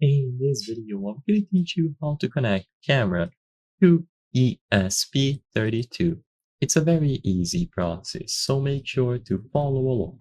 In this video, I'm going to teach you how to connect camera to ESP32. It's a very easy process, so make sure to follow along.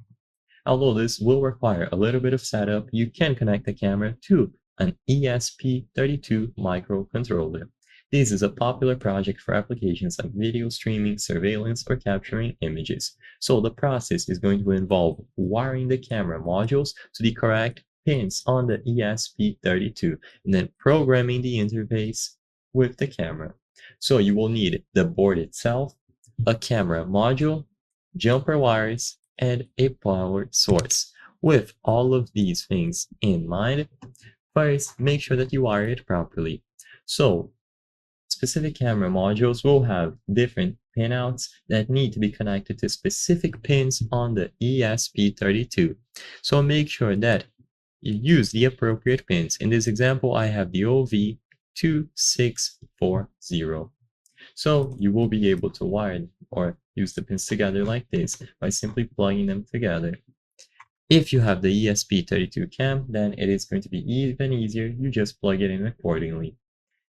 Although this will require a little bit of setup, you can connect the camera to an ESP32 microcontroller. This is a popular project for applications like video streaming, surveillance, or capturing images. So the process is going to involve wiring the camera modules to the correct pins on the ESP32 and then programming the interface with the camera. So you will need the board itself, a camera module, jumper wires, and a power source. With all of these things in mind, first make sure that you wire it properly. So specific camera modules will have different pinouts that need to be connected to specific pins on the ESP32. So make sure that you use the appropriate pins. In this example, I have the OV2640. So you will be able to wire or use the pins together like this by simply plugging them together. If you have the ESP32 cam, then it is going to be even easier. You just plug it in accordingly.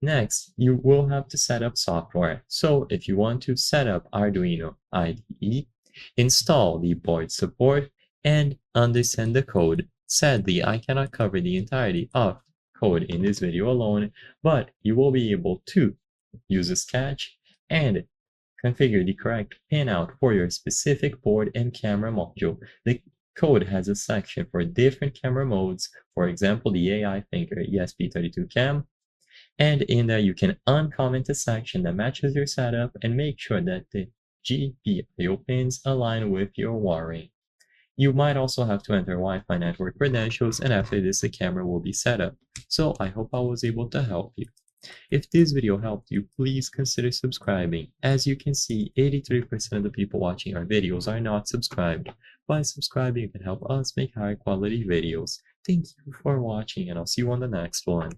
Next, you will have to set up software. So if you want to set up Arduino IDE, install the board support, and understand the code. Sadly, I cannot cover the entirety of code in this video alone, but you will be able to use a sketch and configure the correct pinout for your specific board and camera module. The code has a section for different camera modes, for example, the AI Thinker ESP32 cam, and in there you can uncomment a section that matches your setup and make sure that the GPIO pins align with your wiring. You might also have to enter Wi-Fi network credentials, and after this the camera will be set up. So I hope I was able to help you. If this video helped you, please consider subscribing. As you can see, 83% of the people watching our videos are not subscribed. By subscribing, you can help us make higher quality videos. Thank you for watching, and I'll see you on the next one.